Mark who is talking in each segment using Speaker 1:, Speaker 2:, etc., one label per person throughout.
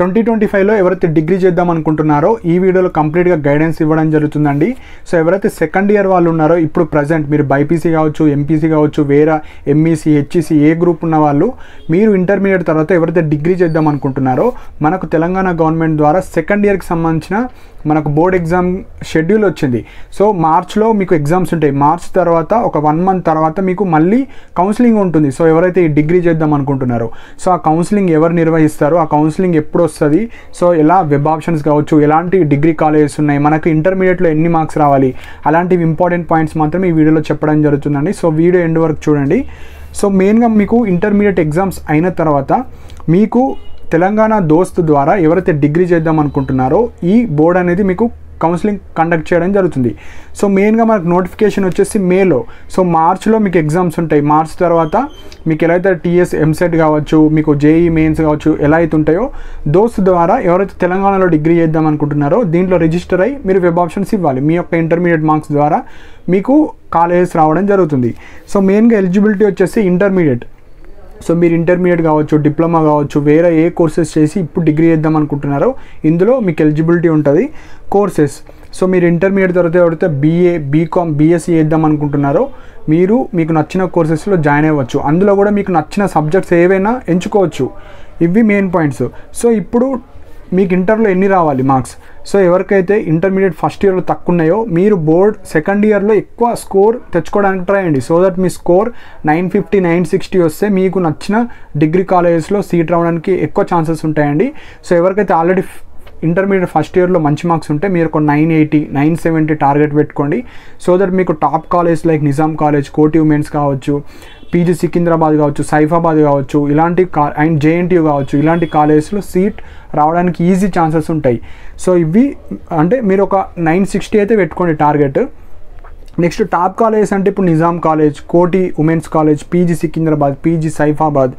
Speaker 1: 2025లో ఎవరైతే డిగ్రీ చేద్దాం అనుకుంటున్నారో ఈ వీడియోలో కంప్లీట్గా గైడెన్స్ ఇవ్వడం జరుగుతుందండి. సో ఎవరైతే సెకండ్ ఇయర్ వాళ్ళు ఉన్నారో ఇప్పుడు ప్రజెంట్ మీరు బైపీసీ కావచ్చు, ఎంపీసీ కావచ్చు, వేరే ఎంఈసీ, హెచ్ఈసీ ఏ గ్రూప్ ఉన్న వాళ్ళు మీరు ఇంటర్మీడియట్ తర్వాత ఎవరైతే డిగ్రీ చేద్దాం అనుకుంటున్నారో మనకు తెలంగాణ గవర్నమెంట్ ద్వారా సెకండ్ ఇయర్కి సంబంధించిన మనకు బోర్డ్ ఎగ్జామ్ షెడ్యూల్ వచ్చింది. సో మార్చ్లో మీకు ఎగ్జామ్స్ ఉంటాయి. మార్చ్ తర్వాత ఒక 1 month తర్వాత మీకు మళ్ళీ కౌన్సిలింగ్ ఉంటుంది. సో ఎవరైతే ఈ డిగ్రీ చేద్దాం అనుకుంటున్నారో సో ఆ కౌన్సిలింగ్ ఎవరు నిర్వహిస్తారో, ఆ కౌన్సిలింగ్ ఎప్పుడు వస్తుంది, సో ఎలా వెబ్ ఆప్షన్స్ కావచ్చు, ఎలాంటి డిగ్రీ కాలేజెస్ ఉన్నాయి, మనకు ఇంటర్మీడియట్లో ఎన్ని మార్క్స్ రావాలి, అలాంటివి ఇంపార్టెంట్ పాయింట్స్ మాత్రం ఈ వీడియోలో చెప్పడం జరుగుతుందండి. సో వీడియో ఎండ్ వరకు చూడండి. సో మెయిన్గా మీకు ఇంటర్మీడియట్ ఎగ్జామ్స్ అయిన తర్వాత మీకు తెలంగాణ దోస్త్ ద్వారా ఎవరైతే డిగ్రీ చేద్దాం అనుకుంటున్నారో ఈ బోర్డ్ అనేది మీకు కౌన్సిలింగ్ కండక్ట్ చేయడం జరుగుతుంది. సో మెయిన్గా మనకు నోటిఫికేషన్ వచ్చేసి మేలో. సో మార్చ్లో మీకు ఎగ్జామ్స్ ఉంటాయి. మార్చ్ తర్వాత మీకు ఎలా అయితే టీఎస్ ఎంసెట్ కావచ్చు, మీకు జేఈ మెయిన్స్ కావచ్చు, ఎలా అయితే ఉంటాయో దోస్త్ ద్వారా ఎవరైతే తెలంగాణలో డిగ్రీ చేద్దాం అనుకుంటున్నారో దీంట్లో రిజిస్టర్ అయ్యి మీరు వెబ్ ఆప్షన్స్ ఇవ్వాలి. మీ యొక్క ఇంటర్మీడియట్ మార్క్స్ ద్వారా మీకు కాలేజెస్ రావడం జరుగుతుంది. సో మెయిన్గా ఎలిజిబిలిటీ వచ్చేసి ఇంటర్మీడియట్. సో మీరు ఇంటర్మీడియట్ కావచ్చు, డిప్లొమా కావచ్చు, వేరే ఏ కోర్సెస్ చేసి ఇప్పుడు డిగ్రీ చేద్దాం అనుకుంటున్నారో ఇందులో మీకు ఎలిజిబిలిటీ ఉంటుంది. కోర్సెస్ సో మీరు ఇంటర్మీడియట్ తర్వాత ఎవరైతే బీఏ, బీకామ్, బీఎస్సీ చేద్దాం అనుకుంటున్నారో మీకు నచ్చిన కోర్సెస్లో జాయిన్ అవ్వచ్చు. అందులో కూడా మీకు నచ్చిన సబ్జెక్ట్స్ ఏవైనా ఎంచుకోవచ్చు. ఇవి మెయిన్ పాయింట్స్. సో ఇప్పుడు మీకు ఇంటర్లో ఎన్ని రావాలి మార్క్స్, సో ఎవరికైతే ఇంటర్మీడియట్ ఫస్ట్ ఇయర్లో తక్కువ ఉన్నాయో మీరు బోర్డ్ సెకండ్ ఇయర్లో ఎక్కువ స్కోర్ తెచ్చుకోవడానికి ట్రై చేయండి. సో దట్ మీ స్కోర్ 950, 960 వస్తే మీకు నచ్చిన డిగ్రీ కాలేజెస్లో సీట్ రావడానికి ఎక్కువ ఛాన్సెస్ ఉంటాయండి. సో ఎవరికైతే ఆల్రెడీ ఇంటర్మీడియట్ ఫస్ట్ ఇయర్లో మంచి మార్క్స్ ఉంటే మీరు ఒక 980, 970 టార్గెట్ పెట్టుకోండి. సో దట్ మీకు top college like Nizam college, కోటి ఉమెన్స్ కావచ్చు, పీజీ సికింద్రాబాద్ కావచ్చు, సైఫాబాద్ కావచ్చు, ఇలాంటి అండ్ జేఎన్టీయూ కావచ్చు, ఇలాంటి కాలేజెస్లో సీట్ రావడానికి ఈజీ ఛాన్సెస్ ఉంటాయి. సో ఇవి అంటే మీరు ఒక 960 అయితే పెట్టుకోండి టార్గెట్. నెక్స్ట్ టాప్ కాలేజెస్ అంటే ఇప్పుడు నిజాం కాలేజ్, కోటి women's college, PG Secunderabad, PG Saifabad,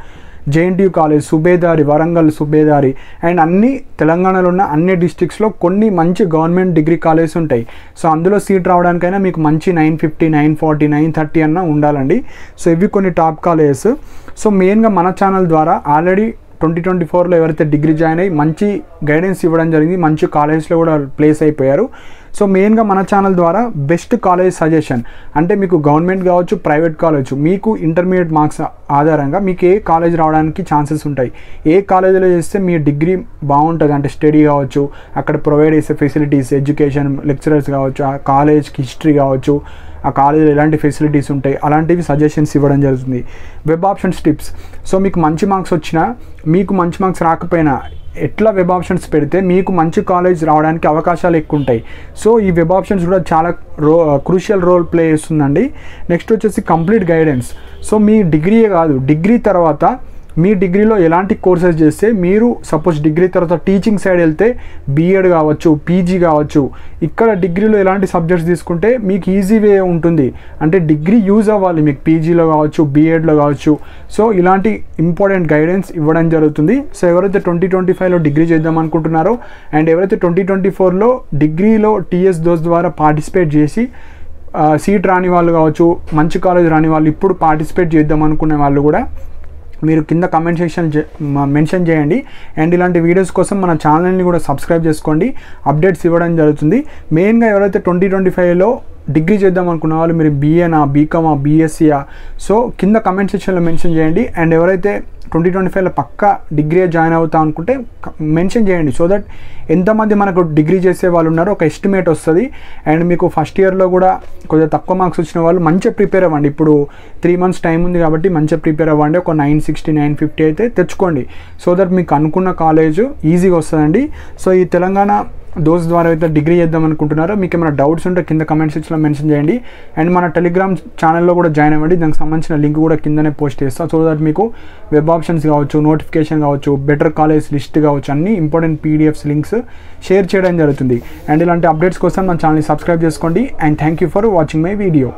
Speaker 1: JNTU college, Subedari, Warangal Subedari and అన్ని తెలంగాణలో ఉన్న అన్ని డిస్ట్రిక్ట్స్లో కొన్ని మంచి గవర్నమెంట్ డిగ్రీ కాలేజెస్ ఉంటాయి. సో అందులో సీట్ రావడానికైనా మీకు మంచి 950, 940, 930 అన్న ఉండాలండి. సో ఇవి కొన్ని టాప్ కాలేజెస్. సో మెయిన్గా మన ఛానల్ ద్వారా ఆల్రెడీ 2024లో ఎవరైతే డిగ్రీ జాయిన్ అయ్యి మంచి గైడెన్స్ ఇవ్వడం జరిగింది, మంచి కాలేజెస్లో కూడా ప్లేస్ అయిపోయారు. సో మెయిన్గా మన ఛానల్ ద్వారా బెస్ట్ కాలేజ్ సజెషన్ అంటే మీకు గవర్నమెంట్ కావచ్చు, ప్రైవేట్ కాలేజ్, మీకు ఇంటర్మీడియట్ మార్క్స్ ఆధారంగా మీకు ఏ కాలేజ్ రావడానికి ఛాన్సెస్ ఉంటాయి, ఏ కాలేజీలో చేస్తే మీ డిగ్రీ బాగుంటుంది అంటే స్టడీ కావచ్చు, అక్కడ ప్రొవైడ్ చేసే ఫెసిలిటీస్, ఎడ్యుకేషన్, లెక్చరర్స్ కావచ్చు, ఆ కాలేజ్కి హిస్టరీ కావచ్చు, ఆ కాలేజీలో ఎలాంటి ఫెసిలిటీస్ ఉంటాయి, అలాంటివి సజెషన్స్ ఇవ్వడం జరుగుతుంది. Web options tips. సో మీకు మంచి మార్క్స్ వచ్చినా, మీకు మంచి మార్క్స్ రాకపోయినా ఎట్లా వెబ్ ఆప్షన్స్ పెడితే మీకు మంచి కాలేజ్ రావడానికి అవకాశాలు ఎక్కువ ఉంటాయి. సో ఈ వెబ్ ఆప్షన్స్ కూడా చాలా క్రూషియల్ రోల్ ప్లే చేస్తుందండి. నెక్స్ట్ వచ్చేసి కంప్లీట్ గైడెన్స్. సో మీ డిగ్రీయే కాదు, డిగ్రీ తర్వాత మీ డిగ్రీలో ఎలాంటి కోర్సెస్ చేస్తే మీరు సపోజ్ డిగ్రీ తర్వాత టీచింగ్ సైడ్ వెళ్తే బీఎడ్ కావచ్చు, పీజీ కావచ్చు, ఇక్కడ డిగ్రీలో ఎలాంటి సబ్జెక్ట్స్ తీసుకుంటే మీకు ఈజీ వే ఉంటుంది అంటే డిగ్రీ యూజ్ అవ్వాలి మీకు పీజీలో కావచ్చు, బీఎడ్లో కావచ్చు. సో ఇలాంటి ఇంపార్టెంట్ గైడెన్స్ ఇవ్వడం జరుగుతుంది. సో ఎవరైతే 2025లో డిగ్రీ చేద్దాం అనుకుంటున్నారో అండ్ ఎవరైతే 2024లో డిగ్రీలో టీఎస్ దోస్ ద్వారా పార్టిసిపేట్ చేసి సీట్ రాని వాళ్ళు కావచ్చు, మంచి కాలేజ్ రాని వాళ్ళు ఇప్పుడు పార్టిసిపేట్ చేద్దాం అనుకునే వాళ్ళు కూడా మీరు కింద కామెంట్ సెక్షన్ మెన్షన్ చేయండి. అండ్ ఇలాంటి వీడియోస్ కోసం మన ఛానల్ని కూడా సబ్స్క్రైబ్ చేసుకోండి, అప్డేట్స్ ఇవ్వడం జరుగుతుంది. మెయిన్గా ఎవరైతే 2025లో డిగ్రీ చేద్దాం అనుకున్న వాళ్ళు మీరు బీఏనా, బీకామా, బీఎస్సీయా, సో కింద కామెంట్ సెక్షన్లో మెన్షన్ చేయండి. అండ్ ఎవరైతే 2025లో పక్కా డిగ్రీ జాయిన్ అవుతా అనుకుంటే మెన్షన్ చేయండి. సో దట్ ఎంతమంది మనకు డిగ్రీ చేసే వాళ్ళు ఉన్నారో ఒక ఎస్టిమేట్ వస్తుంది. అండ్ మీకు ఫస్ట్ ఇయర్లో కూడా కొద్దిగా తక్కువ మార్క్స్ వచ్చిన వాళ్ళు మంచిగా ప్రిపేర్ అవ్వండి. ఇప్పుడు 3 months టైం ఉంది కాబట్టి మంచిగా ప్రిపేర్ అవ్వండి. ఒక 960, 950 అయితే తెచ్చుకోండి. సో దట్ మీకు అనుకున్న కాలేజ్ ఈజీగా వస్తుందండి. సో ఈ తెలంగాణ దోస్ ద్వారా అయితే డిగ్రీ చేద్దాం అనుకుంటున్నారో మీకు ఏమైనా డౌట్స్ ఉంటే కింద కమెంట్ సెక్షన్లో మెన్షన్ చేయండి. అండ్ మన టెలిగ్రామ్ ఛానల్లో కూడా జాయిన్ అవ్వండి. దానికి సంబంధించిన లింక్ కూడా కిందనే పోస్ట్ చేస్తాను. సో దట్ మీకు వెబ్ ఆప్షన్స్ కావచ్చు, నోటిఫికేషన్ కావచ్చు, బెటర్ కాలేజ్ లిస్ట్ కావచ్చు, అన్ని ఇంపార్టెంట్ పీడిఎఫ్స్ లింక్స్ షేర్ చేయడం జరుగుతుంది. అండ్ ఇలాంటి అప్డేట్స్ కోసం మన ఛానల్ని సబ్స్క్రైబ్ చేసుకోండి. And thank you for watching my video.